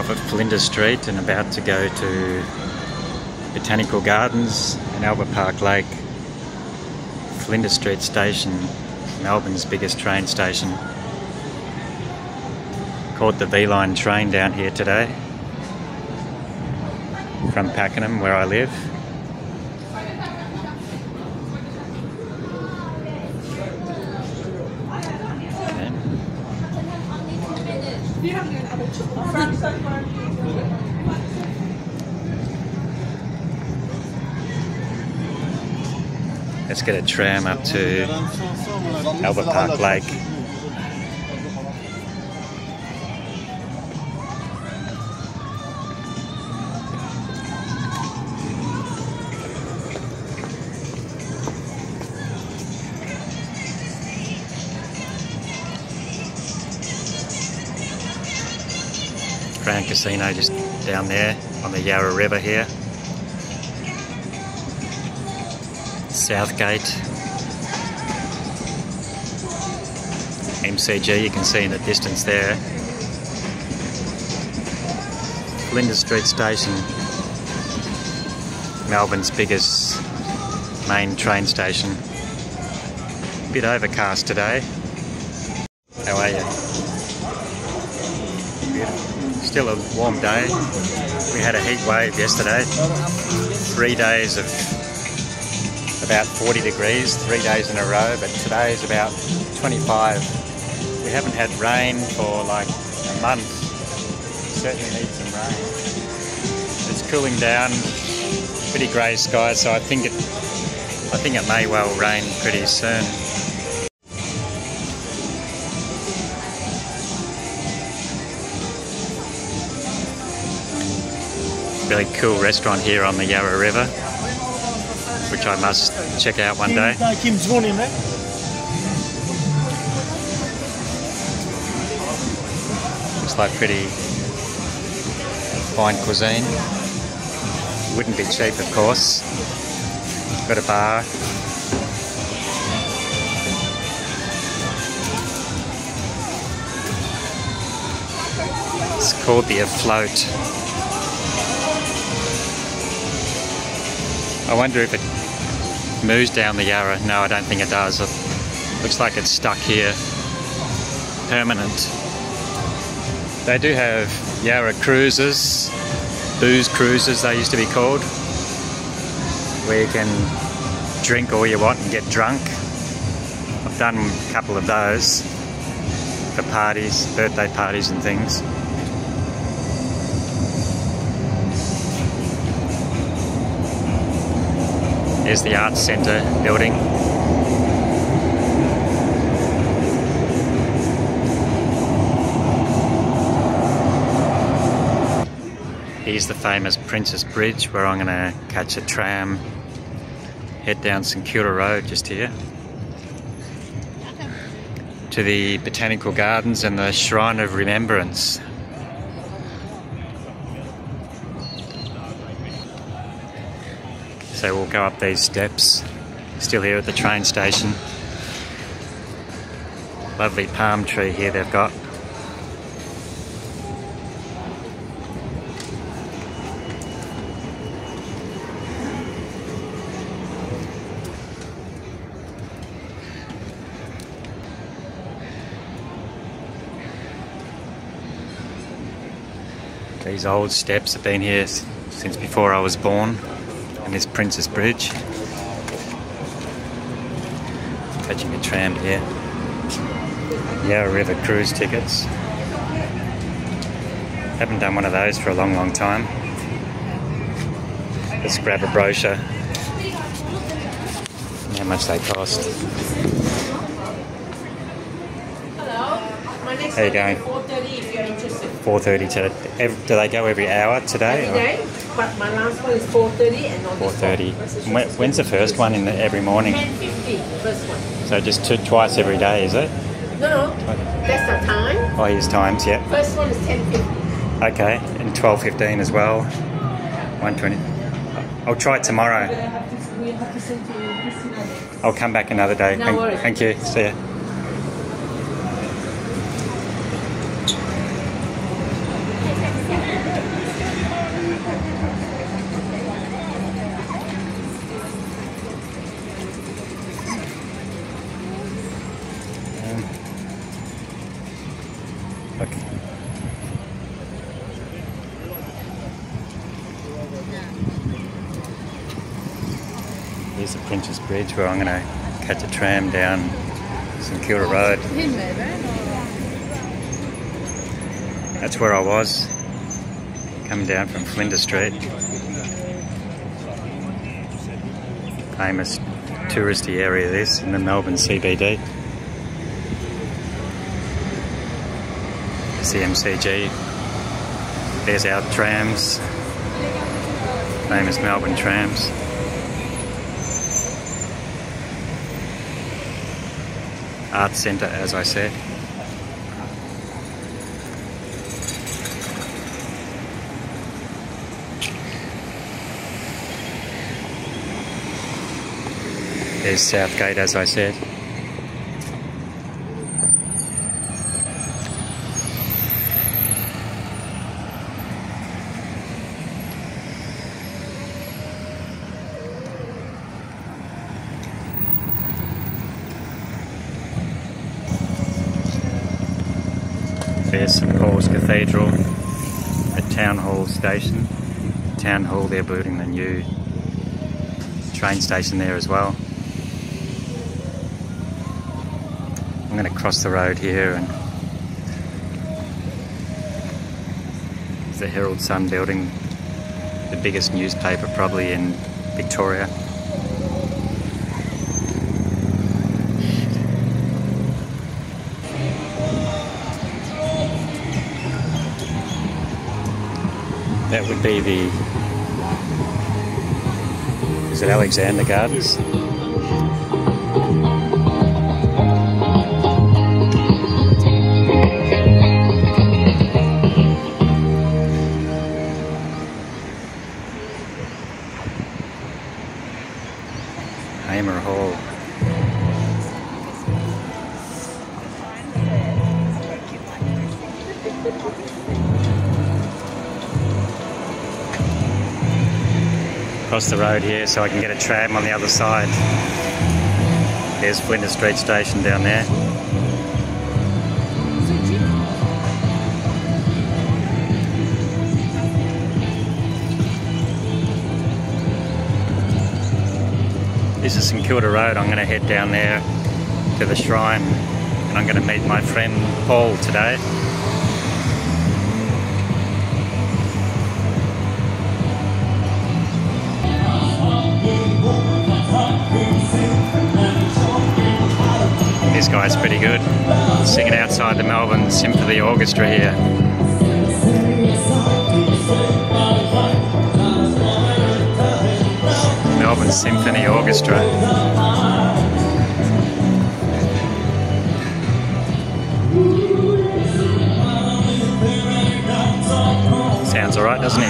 off at Flinders Street and about to go to Botanical Gardens and Albert Park Lake. Flinders Street Station, Melbourne's biggest train station. Caught the V-line train down here today from Pakenham, where I live. Let's get a tram up to Albert Park Lake. Crown Casino just down there on the Yarra River here. Southgate. MCG you can see in the distance there. Flinders Street Station, Melbourne's biggest main train station. A bit overcast today. How are you? Still a warm day. We had a heat wave yesterday. 3 days of about 40 degrees, 3 days in a row, but today is about 25. We haven't had rain for like a month. Certainly need some rain. It's cooling down, pretty grey sky, so I think it may well rain pretty soon. Really cool restaurant here on the Yarra River, which I must check out one day. Looks like pretty fine cuisine. Wouldn't be cheap, of course. Got a bar. It's called the Afloat. I wonder if it moves down the Yarra. No, I don't think it does. It looks like it's stuck here, permanent. They do have Yarra cruises, booze cruises they used to be called, where you can drink all you want and get drunk. I've done a couple of those for parties, birthday parties and things. Here's the Arts Centre building. Here's the famous Princess Bridge, where I'm going to catch a tram, head down St Kilda Road just here, to the Botanical Gardens and the Shrine of Remembrance. So we'll go up these steps, still here at the train station. Lovely palm tree here they've got. These old steps have been here since before I was born. And this Princess Bridge. Catching a tram here. Yarra River cruise tickets. Haven't done one of those for a long, long time. Let's grab a brochure. How much they cost. How are you going? 4:30 if you're interested. 4:30 today. Do they go every hour today? Every day, but my last one is 4:30 and on 4:30. When's the first one in every morning? 10:50, the first one. So just twice every day, is it? No, that's the time. Oh, here's times, yeah. First one is 10:50. Okay, and 12:15 as well. 1:20. I'll try it tomorrow. We have to send to Christina. I'll come back another day. No worries. Thank you. See ya. Here's the Princess Bridge where I'm going to catch a tram down St Kilda Road. That's where I was, coming down from Flinders Street. Famous touristy area this in the Melbourne CBD. CMCG. There's our trams, famous Melbourne trams. Arts Centre, as I said. There's Southgate, as I said. There's St Paul's Cathedral, the Town Hall station. Town Hall, they're building the new train station there as well. I'm going to cross the road here, and there's the Herald Sun building, the biggest newspaper probably in Victoria. That would be the, is it Alexander Gardens? Hamer Hall. Across the road here so I can get a tram on the other side. There's Flinders Street Station down there. This is St Kilda Road. I'm going to head down there to the shrine, and I'm going to meet my friend Paul today. This guy's pretty good, singing outside the Melbourne Symphony Orchestra here. Melbourne Symphony Orchestra. Sounds alright, doesn't he?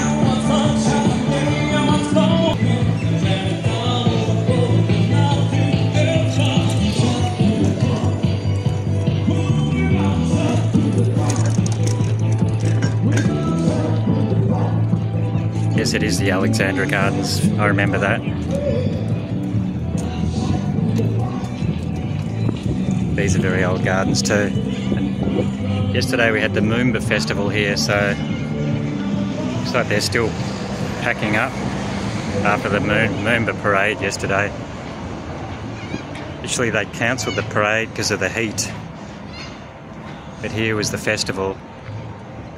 Yes, it is the Alexandra Gardens. I remember that. These are very old gardens too. And yesterday we had the Moomba Festival here, so looks like they're still packing up after the Moomba parade yesterday. Actually, they cancelled the parade because of the heat. But here was the festival,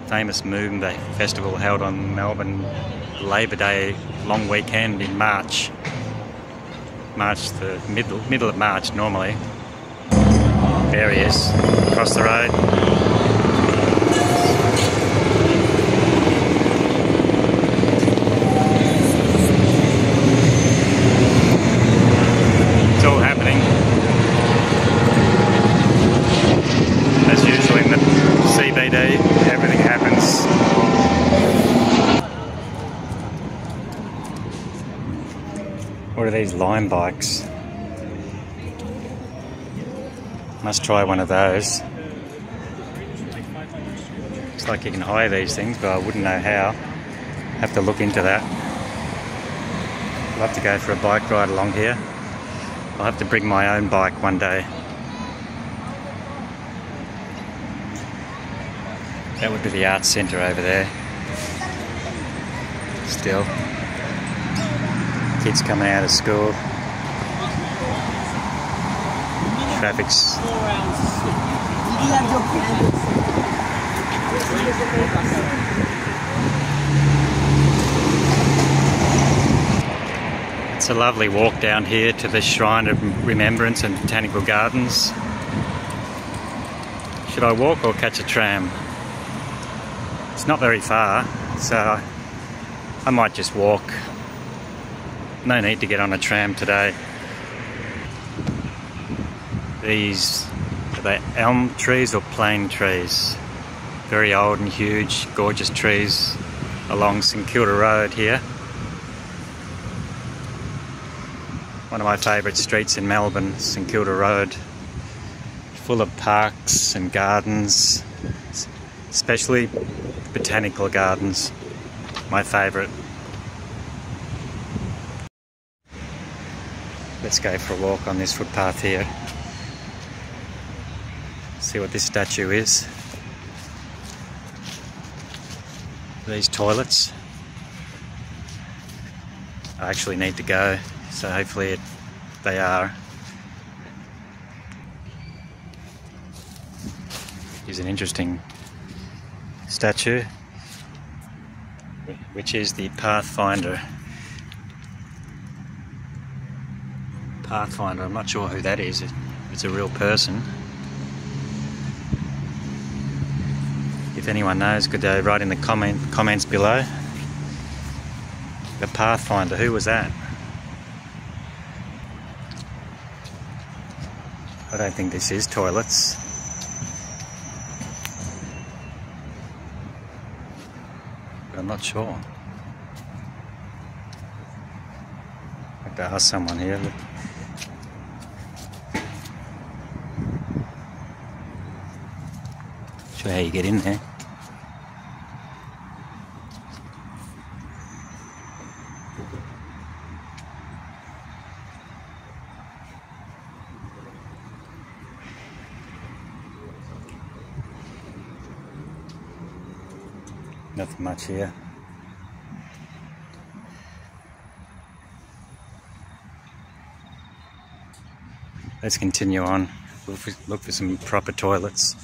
famous Moomba Festival held on Melbourne Labor Day long weekend in March. The middle of March normally. There he is, across the road. It's all happening. As usual in the CBD, everything happens. What are these Lime bikes? Must try one of those. Looks like you can hire these things, but I wouldn't know how. Have to look into that. Love to go for a bike ride along here. I'll have to bring my own bike one day. That would be the Arts Centre over there. Still. Kids coming out of school. Traffic's... It's a lovely walk down here to the Shrine of Remembrance and Botanical Gardens. Should I walk or catch a tram? It's not very far, so I might just walk. No need to get on a tram today. These, are they elm trees or plane trees? Very old and huge, gorgeous trees along St Kilda Road here. One of my favourite streets in Melbourne, St Kilda Road. Full of parks and gardens, especially botanical gardens, my favourite. Let's go for a walk on this footpath here. See what this statue is. These toilets. I actually need to go, so hopefully they are. Here's an interesting statue, which is the Pathfinder. Pathfinder, I'm not sure who that is. It's a real person. If anyone knows, could they write in the comments below? The Pathfinder, who was that? I don't think this is toilets. I'm not sure. I have to ask someone here. Show you how you get in there. Nothing much here. Let's continue on. Look for some proper toilets.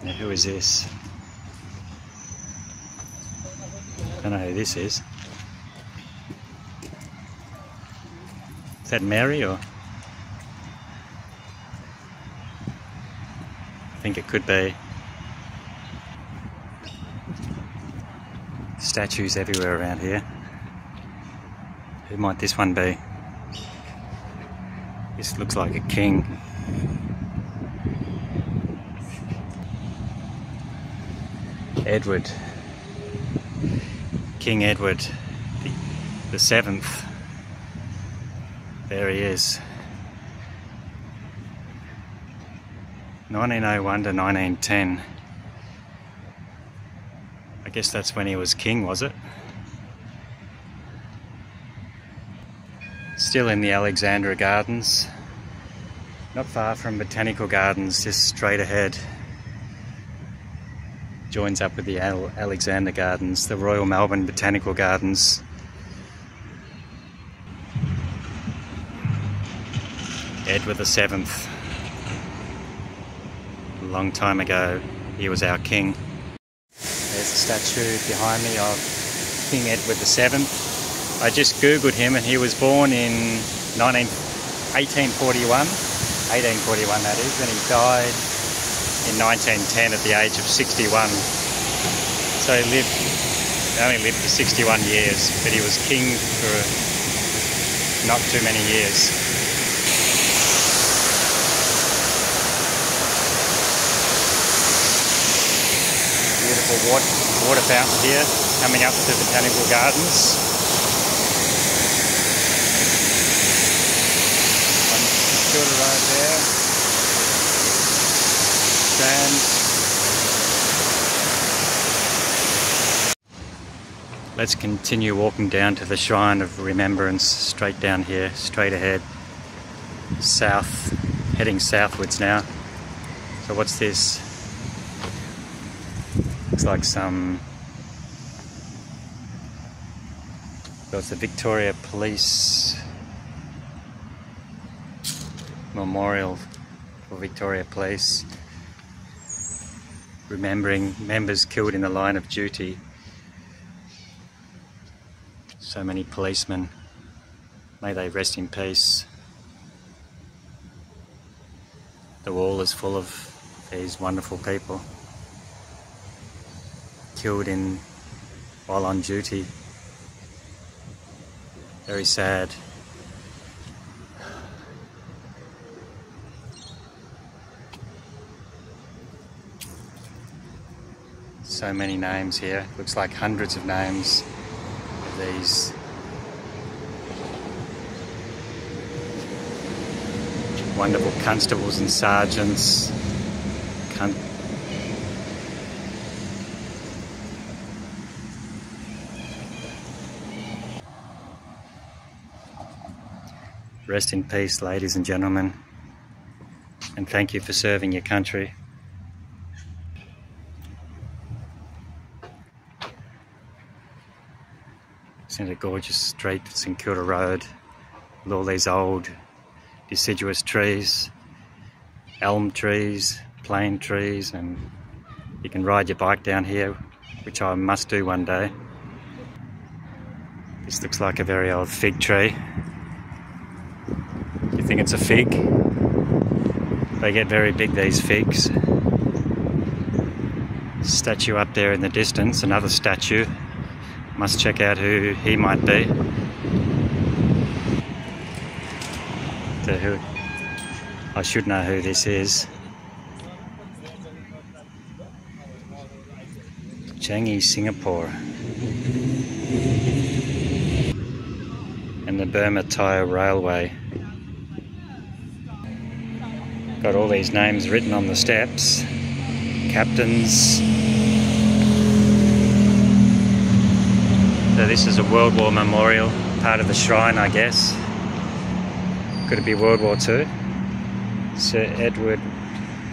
Now, who is this? I don't know who this is. Is that Mary or? I think it could be. Statues everywhere around here. Who might this one be? This looks like a king. Edward. King Edward the 7th. There he is. 1901 to 1910. I guess that's when he was king, was it? Still in the Alexandra Gardens. Not far from Botanical Gardens, just straight ahead. Joins up with the Alexander Gardens, the Royal Melbourne Botanical Gardens. Edward the 7th. A long time ago, he was our king. There's a statue behind me of King Edward the 7th. I just googled him and he was born in 1841 that is, and he died in 1910 at the age of 61. So he only lived for 61 years, but he was king for not too many years. Beautiful water fountain here, coming up to Botanical Gardens. On Kilda Road there. Trams. Let's continue walking down to the Shrine of Remembrance, straight down here, straight ahead. South, heading southwards now. So what's this? Looks like some... Well, it's the Victoria Police Memorial for Victoria Police, remembering members killed in the line of duty. So many policemen. May they rest in peace. The wall is full of these wonderful people killed while on duty. Very sad. So many names here. Looks like hundreds of names of these wonderful constables and sergeants. Rest in peace, ladies and gentlemen, and thank you for serving your country. Isn't it a gorgeous street, St Kilda Road, with all these old deciduous trees, elm trees, plane trees, and you can ride your bike down here, which I must do one day. This looks like a very old fig tree. You think it's a fig? They get very big, these figs. Statue up there in the distance, another statue. Must check out who he might be. I should know who this is. Changi, Singapore. And the Burma Thai Railway. Got all these names written on the steps. Captains. So this is a World War memorial, part of the shrine, I guess. Could it be World War II? Sir Edward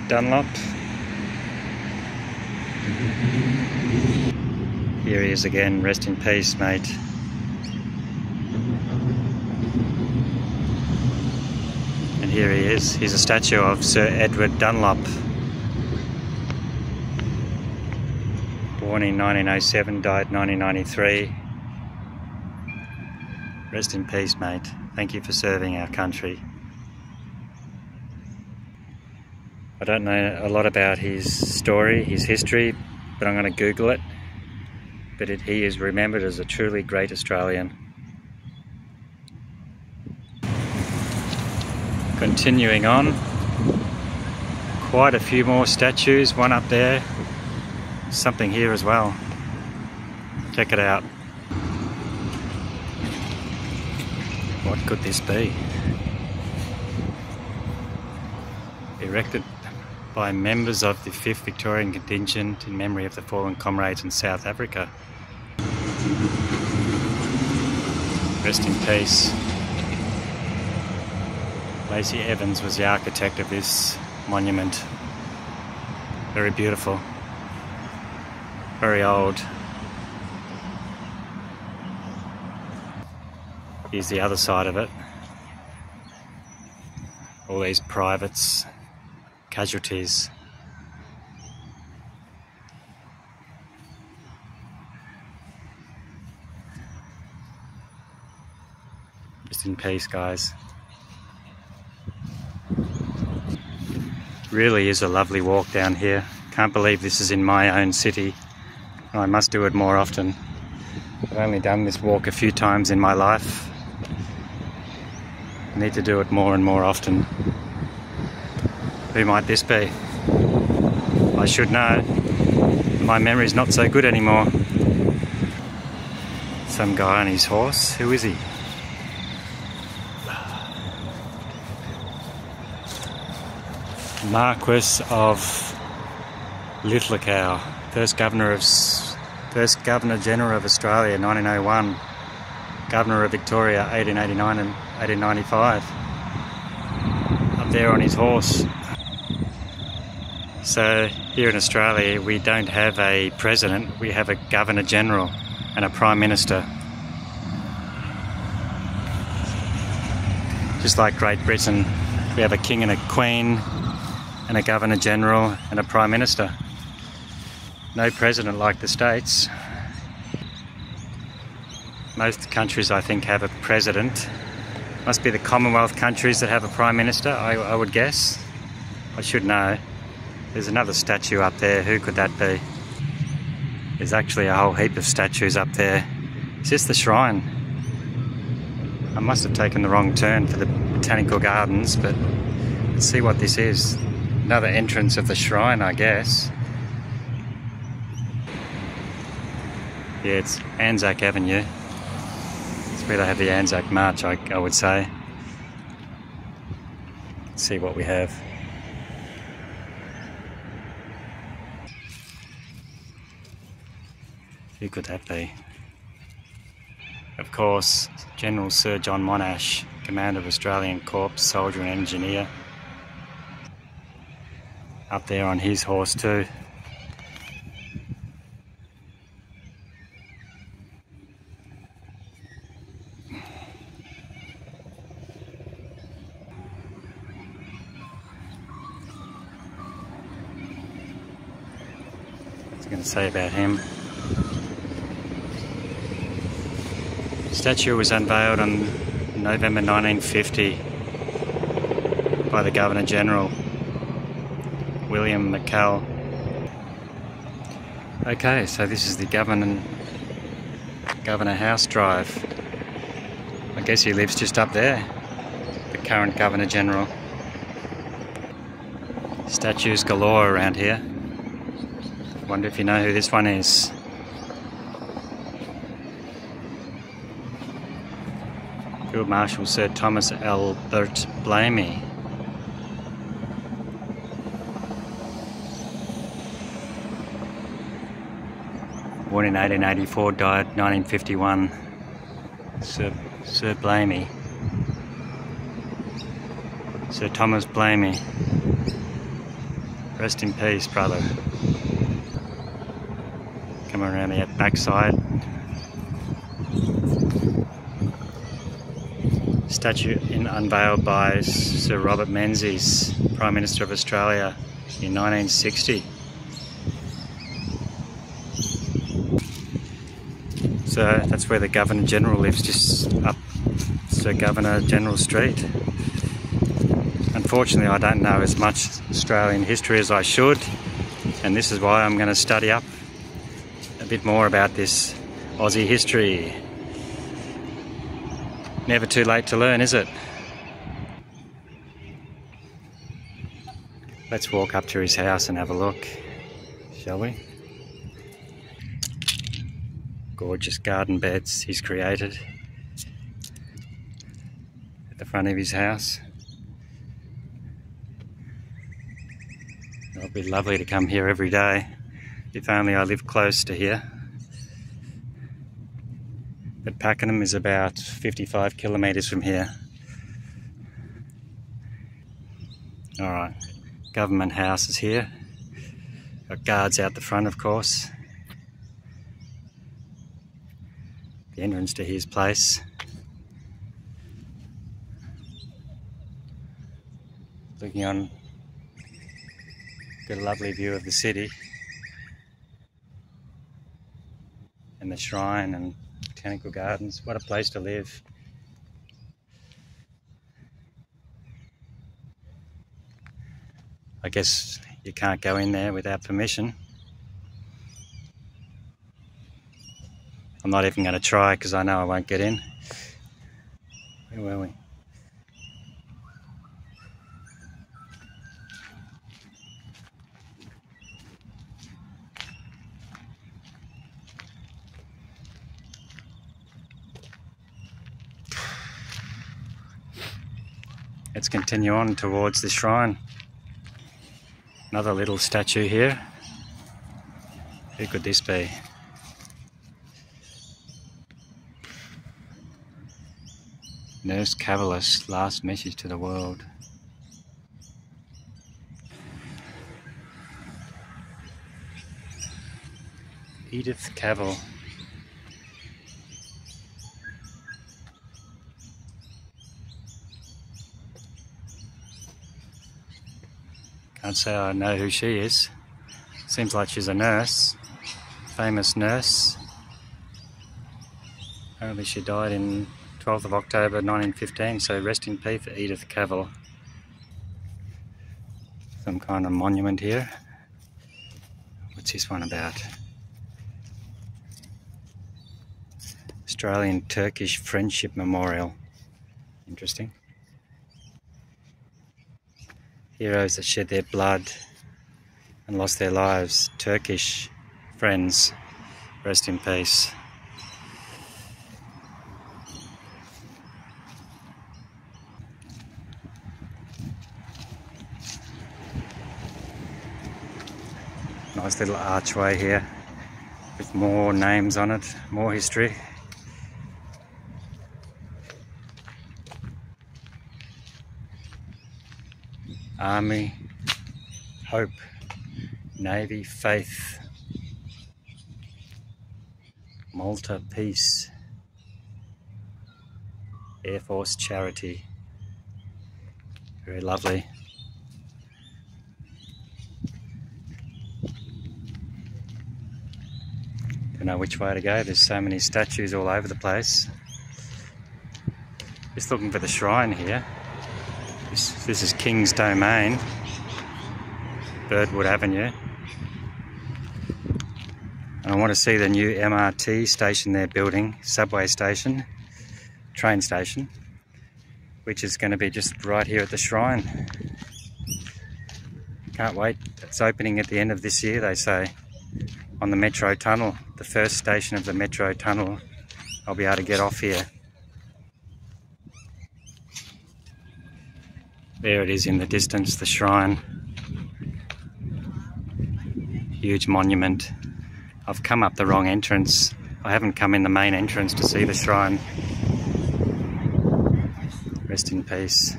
Dunlop. Here he is again, rest in peace, mate. And here he is, he's a statue of Sir Edward Dunlop. Born in 1907, died 1993. Rest in peace, mate. Thank you for serving our country. I don't know a lot about his story, his history, but I'm going to Google it. But he is remembered as a truly great Australian. Continuing on, quite a few more statues, one up there, something here as well. Check it out. What could this be? Erected by members of the 5th Victorian Contingent in memory of the fallen comrades in South Africa. Rest in peace. Lacey Evans was the architect of this monument. Very beautiful. Very old. Here's the other side of it. All these privates, casualties. Rest in peace, guys. Really is a lovely walk down here. Can't believe this is in my own city. I must do it more often. I've only done this walk a few times in my life. I need to do it more and more often. Who might this be? I should know. My memory's not so good anymore. Some guy on his horse. Who is he? Marquess of Lithgow, first Governor General of Australia, 1901. Governor of Victoria, 1889 and 1895. Up there on his horse. So Here in Australia, we don't have a president, we have a Governor-General and a Prime Minister. Just like Great Britain, we have a King and a Queen and a Governor-General and a Prime Minister. No president like the States. Most countries, I think, have a president. Must be the Commonwealth countries that have a Prime Minister, I would guess. I should know. There's another statue up there. Who could that be? There's actually a whole heap of statues up there. Is this the shrine? I must have taken the wrong turn for the Botanical Gardens, but let's see what this is. Another entrance of the shrine, I guess. Yeah, it's Anzac Avenue. It's where they have the Anzac March, I would say. Let's see what we have. Who could that be? Of course, General Sir John Monash, Commander of Australian Corps, soldier and engineer. Up there on his horse too. What's he going to say about him? The statue was unveiled on November 1950 by the Governor-General, William McCall. Okay, so this is the Governor House Drive. I guess he lives just up there, the current Governor-General. Statues galore around here. Wonder if you know who this one is. Field Marshal Sir Thomas Albert Blamey. Born in 1884, died 1951. Sir Blamey. Sir Thomas Blamey. Rest in peace, brother. Come around the backside. Statue unveiled by Sir Robert Menzies, Prime Minister of Australia in 1960. So that's where the Governor-General lives, just up Sir Governor-General Street. Unfortunately, I don't know as much Australian history as I should, and this is why I'm going to study up a bit more about this Aussie history. Never too late to learn, is it? Let's walk up to his house and have a look, shall we? Gorgeous garden beds he's created at the front of his house. It'll be lovely to come here every day, if only I lived close to here. But Pakenham is about 55 kilometres from here. Alright, Government House is here. Got guards out the front, of course. The entrance to his place. Looking on, got a lovely view of the city and the shrine and Botanical Gardens. What a place to live. I guess you can't go in there without permission. I'm not even going to try because I know I won't get in. Where were we? Let's continue on towards the shrine. Another little statue here. Who could this be? Nurse Cavallis, last message to the world. Edith Cavell. Can't say I know who she is. Seems like she's a nurse, famous nurse. Apparently she died in 12th of October 1915, so rest in peace for Edith Cavell. Some kind of monument here. What's this one about? Australian Turkish Friendship Memorial. Interesting. Heroes that shed their blood and lost their lives. Turkish friends. Rest in peace. Nice little archway here with more names on it, more history. Army, Hope, Navy, Faith, Malta, Peace, Air Force, Charity. Very lovely. Don't know which way to go, there's so many statues all over the place. Just looking for the shrine here. This is King's Domain, Birdwood Avenue. And I want to see the new MRT station they're building, subway station, train station, which is going to be just right here at the shrine. Can't wait. It's opening at the end of this year, they say, on the metro tunnel, the first station of the metro tunnel. I'll be able to get off here. There it is in the distance, the shrine. Huge monument. I've come up the wrong entrance. I haven't come in the main entrance to see the shrine. Rest in peace.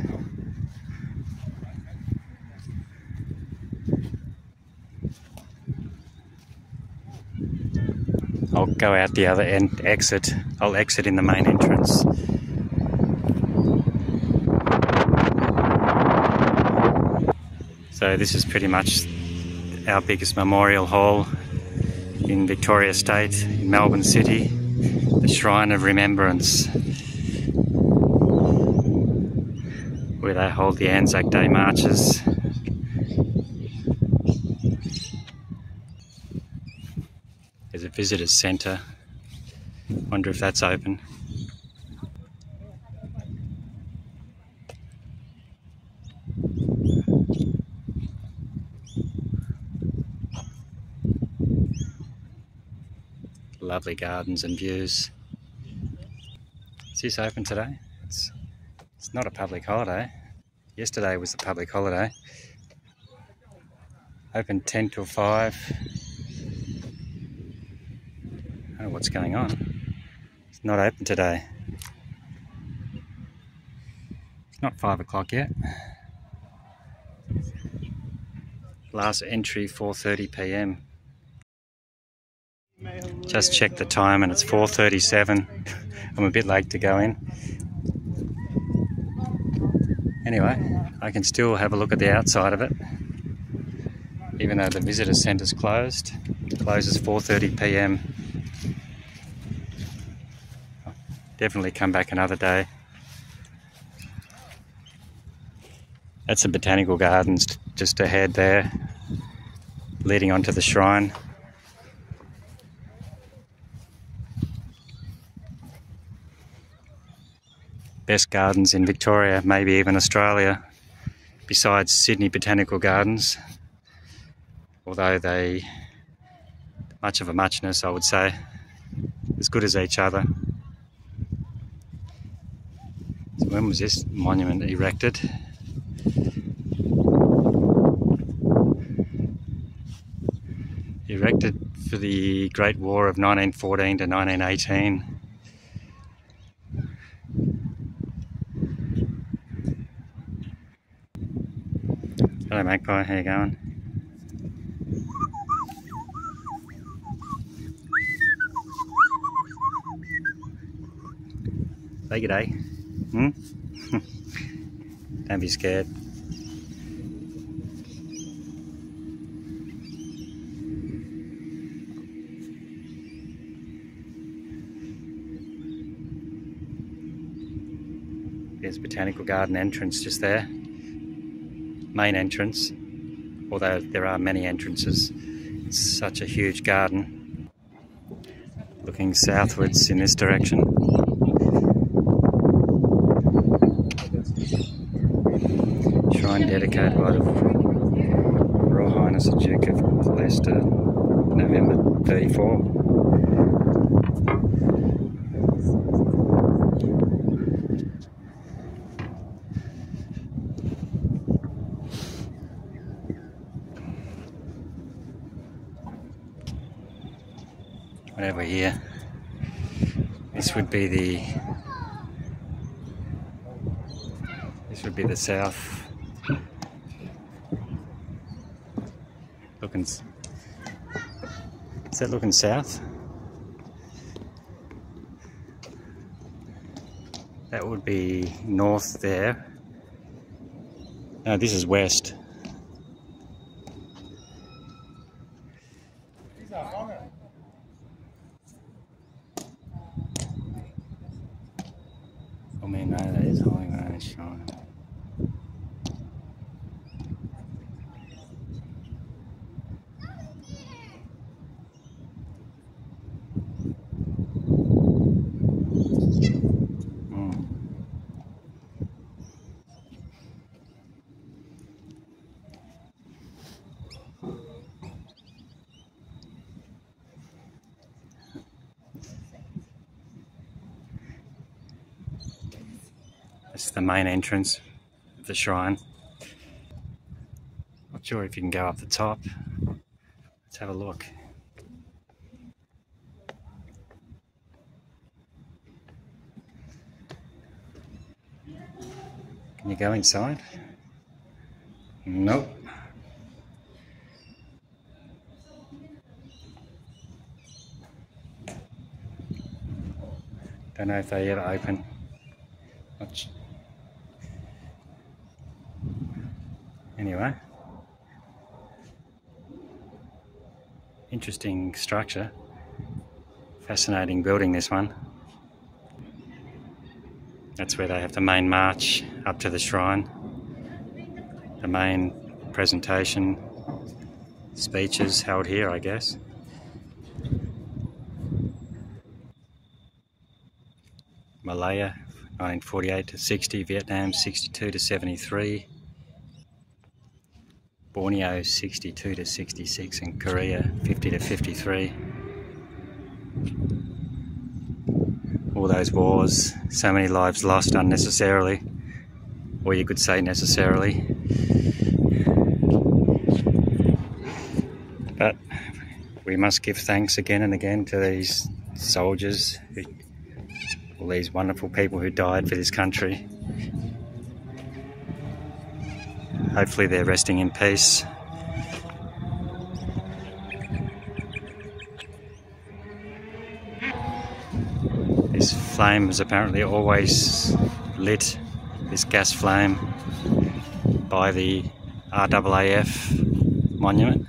I'll go out the other end, exit. I'll exit in the main entrance. So this is pretty much our biggest memorial hall in Victoria State, in Melbourne City, the Shrine of Remembrance, where they hold the Anzac Day marches. There's a visitors centre. Wonder if that's open. Lovely gardens and views. Is this open today? It's not a public holiday. Yesterday was a public holiday. Open 10 till 5. I don't know what's going on. It's not open today. It's not 5 o'clock yet. Last entry 4:30 p.m. Just checked the time and it's 4:37. I'm a bit late to go in. Anyway, I can still have a look at the outside of it, even though the visitor centre's closed. It closes 4:30 p.m. Definitely come back another day. That's the Botanical Gardens just ahead there, leading onto the shrine. Best gardens in Victoria, maybe even Australia, besides Sydney Botanical Gardens, although they, much of a muchness I would say, as good as each other. So when was this monument erected? Erected for the Great War of 1914 to 1918. Hello magpie, how you going? Say good day. Hmm? Don't be scared. There's Botanical Garden entrance just there. Main entrance, although there are many entrances. It's such a huge garden. Looking southwards in this direction. Shrine dedicated by the Royal Highness the Duke of Leicester, November 34. Right over here, this would be the south. Is that looking south? That would be north there. No, this is west. I mean, no, that is Holy Road Shrine. This is the main entrance of the shrine. Not sure if you can go up the top. Let's have a look. Can you go inside? Nope. Don't know if they ever open. Anyway, interesting structure. Fascinating building, this one. That's where they have the main march up to the shrine. The main presentation, speeches held here, I guess. Malaya, 1948 to 60, Vietnam 62 to 73, Borneo 62 to 66, and Korea 50 to 53. All those wars, so many lives lost unnecessarily, or you could say necessarily. But we must give thanks again and again to these soldiers, all these wonderful people who died for this country. Hopefully they're resting in peace. This flame is apparently always lit, this gas flame, by the RAAF monument.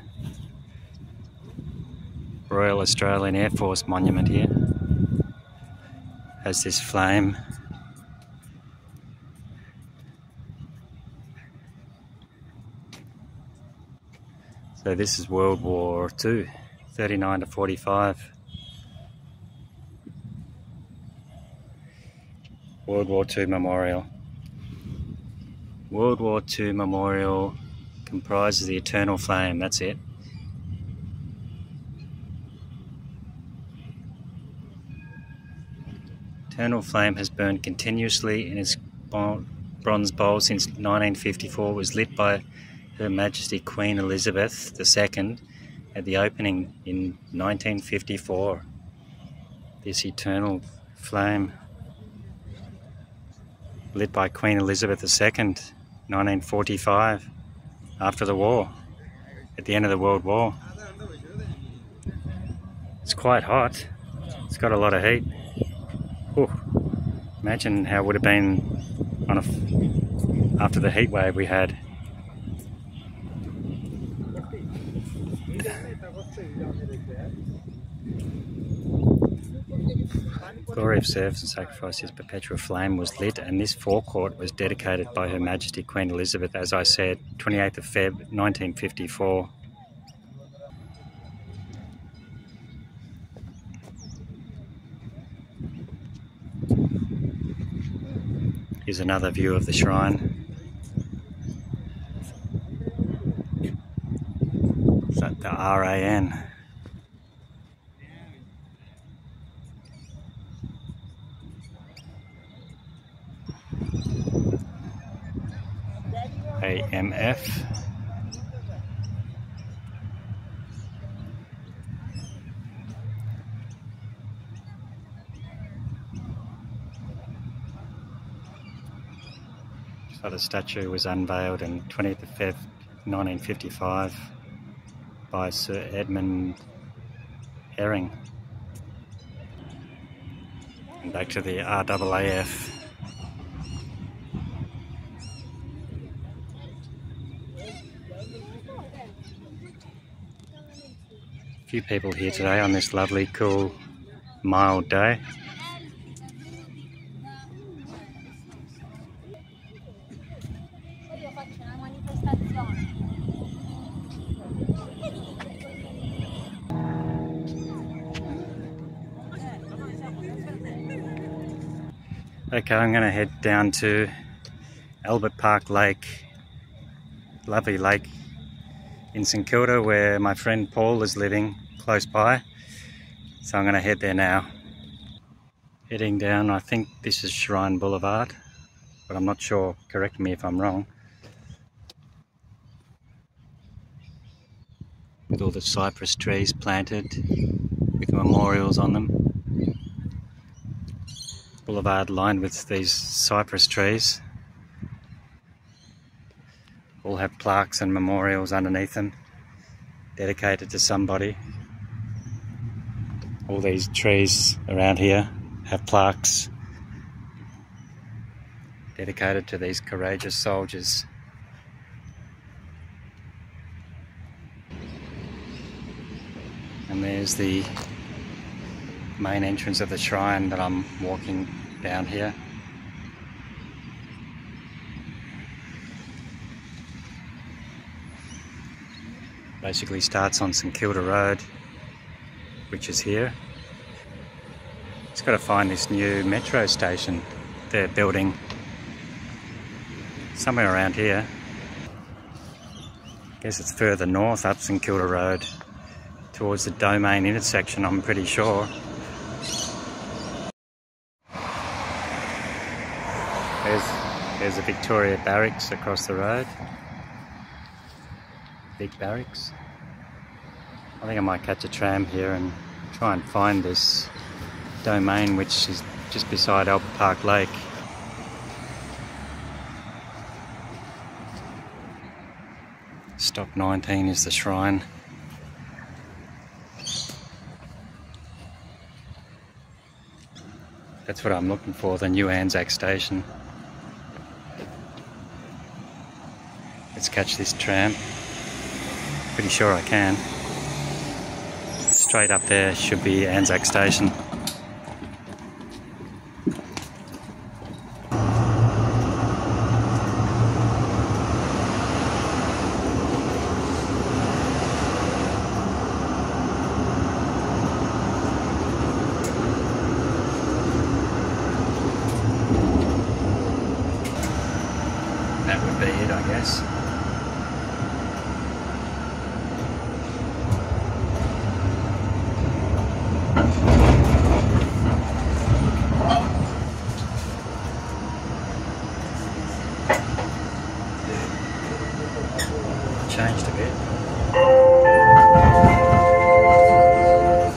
Royal Australian Air Force monument here has this flame. So this is World War II, 39 to 45. World War II Memorial. World War II Memorial comprises the eternal flame, that's it. Eternal flame has burned continuously in its bronze bowl since 1954. It was lit by Her Majesty Queen Elizabeth II at the opening in 1954. This eternal flame, lit by Queen Elizabeth II, 1945, after the war, at the end of the World War. It's quite hot. It's got a lot of heat. Ooh, Imagine how it would have been on after the heat wave we had. Glory of service and sacrifice, his perpetual flame was lit, and this forecourt was dedicated by Her Majesty Queen Elizabeth, as I said, 28th of Feb 1954. Here's another view of the shrine. Is that the RAN? AMF. So the statue was unveiled on 20th of Feb 1955 by Sir Edmund Herring. And back to the RAAF. A few people here today on this lovely, cool, mild day. Okay, I'm going to head down to Albert Park Lake, lovely lake in St Kilda, where my friend Paul is living close by. So I'm going to head there now. Heading down, I think this is Shrine Boulevard, but I'm not sure, correct me if I'm wrong. With all the cypress trees planted with memorials on them. Boulevard lined with these cypress trees. All have plaques and memorials underneath them, dedicated to somebody. All these trees around here have plaques dedicated to these courageous soldiers. And there's the main entrance of the shrine that I'm walking down here. Basically starts on St Kilda Road, which is here. It's got to find this new metro station they're building somewhere around here. I guess it's further north up St Kilda Road towards the Domain intersection, I'm pretty sure. There's the Victoria Barracks across the road. Big barracks. I think I might catch a tram here and try and find this Domain, which is just beside Albert Park Lake. Stock 19 is the shrine. That's what I'm looking for, the new Anzac station. Let's catch this tram. Pretty sure I can. Straight up there should be Anzac station. That would be it, I guess. Changed a bit.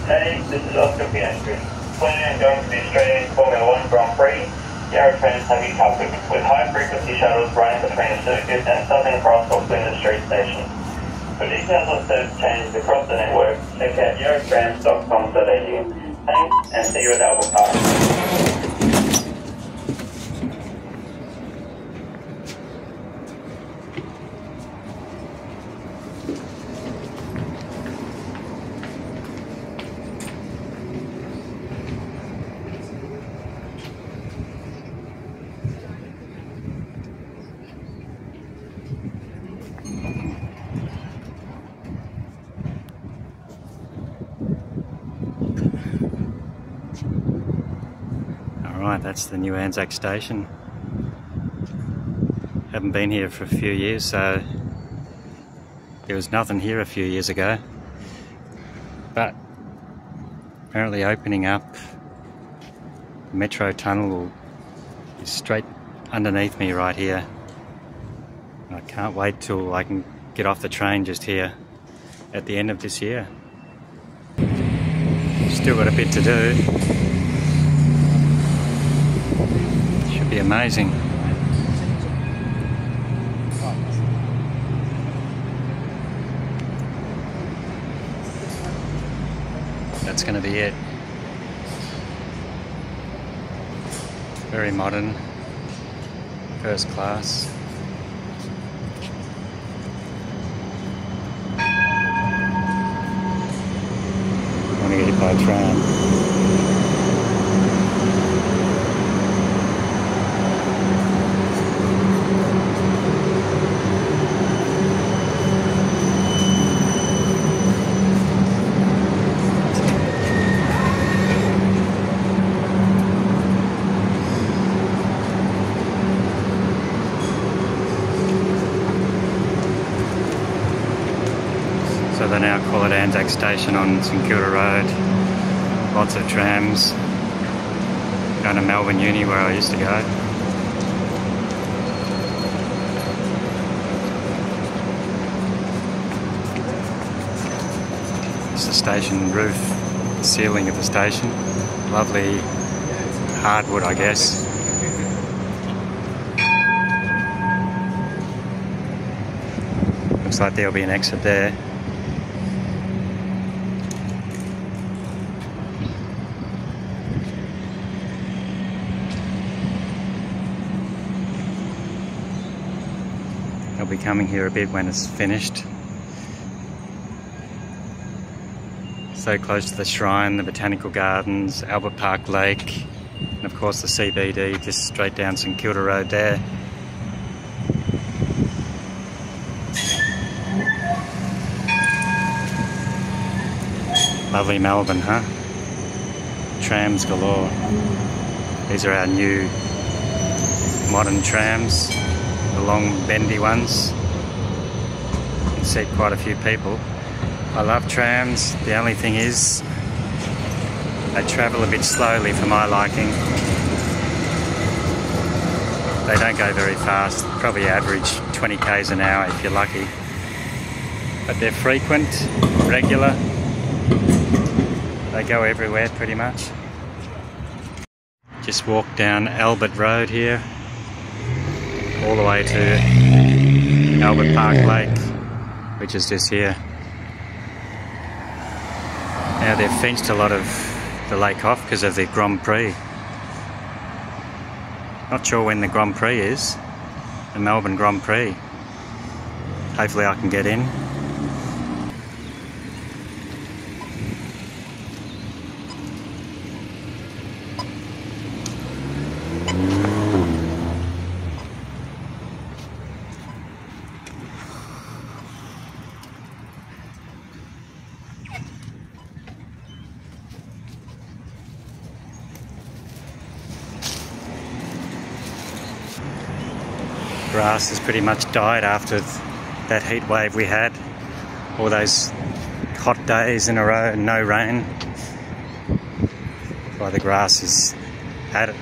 Hey, this is Oscar Piastri. Planning on going to the Australian Formula 1 Grand Prix. Yarra trains have you covered, with high-frequency shuttles running between the circuit and Southern Cross or Flinders Street station. For details on service changes across the network, check out yarratrams.com.au. Thanks, and see you at Albert Park. Alright, that's the new Anzac Station. Haven't been here for a few years, so there was nothing here a few years ago. But apparently opening up the metro tunnel is straight underneath me right here. I can't wait till I can get off the train just here at the end of this year. Still got a bit to do. Should be amazing. That's going to be it. Very modern, first class. Want to get hit by a tram. So they now call it Anzac Station on St Kilda Road. Lots of trams. Going to Melbourne Uni where I used to go. It's the station roof, the ceiling of the station. Lovely hardwood, I guess. Looks like there'll be an exit there. I'll be coming here a bit when it's finished. So close to the shrine, the Botanical Gardens, Albert Park Lake, and of course the CBD just straight down St Kilda Road there. Lovely Melbourne, huh? Trams galore. These are our new modern trams. The long bendy ones. You can see quite a few people. I love trams. The only thing is they travel a bit slowly for my liking. They don't go very fast, probably average 20 k's an hour if you're lucky. But they're frequent, regular. They go everywhere pretty much. Just walk down Albert Road here, all the way to Albert Park Lake, which is just here. Now they've fenced a lot of the lake off because of the Grand Prix. Not sure when the Grand Prix is, the Melbourne Grand Prix. Hopefully I can get in. Grass has pretty much died after that heat wave we had. All those hot days in a row and no rain. Why the grass has had it.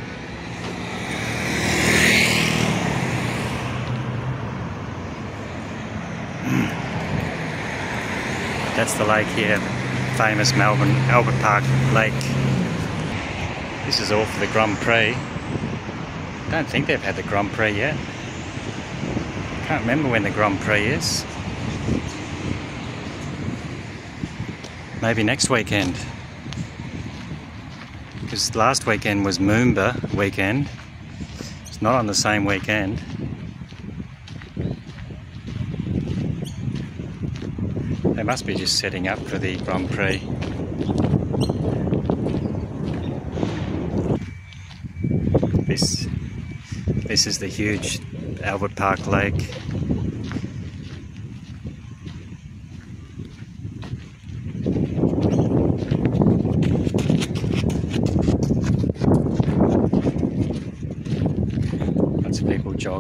That's the lake here, famous Melbourne Albert Park Lake. This is all for the Grand Prix. I don't think they've had the Grand Prix yet. Can't remember when the Grand Prix is. Maybe next weekend. Because last weekend was Moomba weekend. It's not on the same weekend. They must be just setting up for the Grand Prix. This is the huge Albert Park Lake.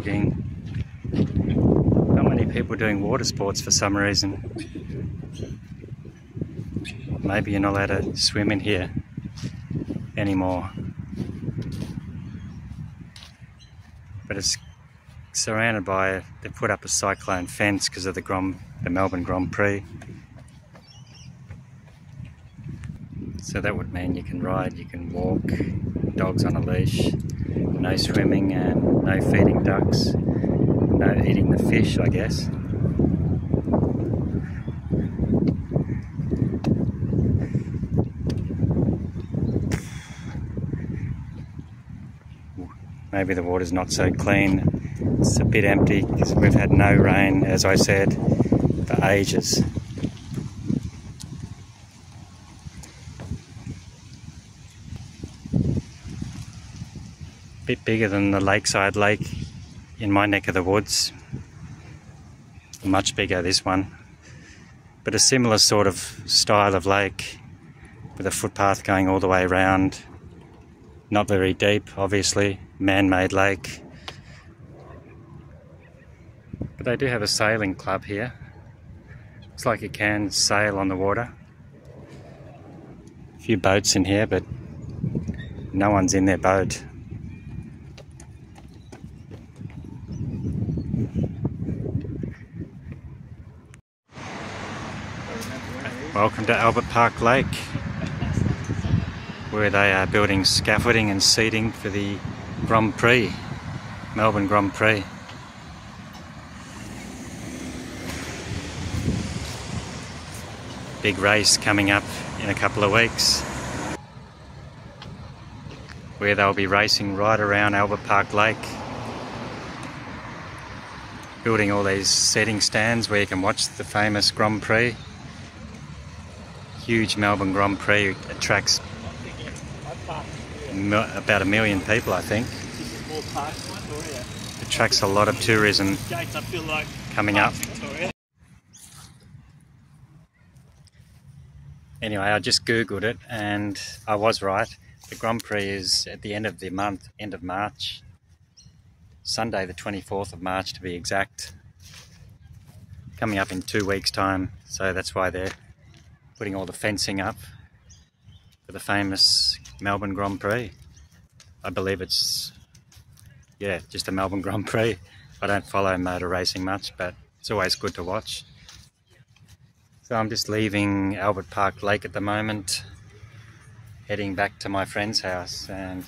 jogging. Not many people doing water sports for some reason. Maybe you're not allowed to swim in here anymore. But it's surrounded by, they put up a cyclone fence because of the Melbourne Grand Prix. So that would mean you can ride, you can walk, dogs on a leash, no swimming and no feeding ducks, no eating the fish, I guess. Maybe the water's not so clean, it's a bit empty because we've had no rain, as I said, for ages. Bit bigger than the lakeside lake in my neck of the woods. Much bigger, this one. But a similar sort of style of lake with a footpath going all the way around. Not very deep, obviously, man-made lake. But they do have a sailing club here. Looks like you can sail on the water. A few boats in here, but no one's in their boat. Welcome to Albert Park Lake, where they are building scaffolding and seating for the Grand Prix, Melbourne Grand Prix. Big race coming up in a couple of weeks, where they'll be racing right around Albert Park Lake, building all these seating stands where you can watch the famous Grand Prix. Huge Melbourne Grand Prix attracts about 1 million people, I think. Attracts a lot of tourism coming up. Anyway, I just googled it and I was right. The Grand Prix is at the end of the month, end of March. Sunday the 24th of March to be exact. Coming up in 2 weeks' time, so that's why they're putting all the fencing up for the famous Melbourne Grand Prix. I believe it's, yeah, just a Melbourne Grand Prix. I don't follow motor racing much, but it's always good to watch. So I'm just leaving Albert Park Lake at the moment, heading back to my friend's house, and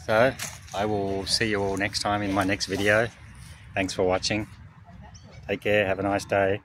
so I will see you all next time in my next video. Thanks for watching. Take care, have a nice day.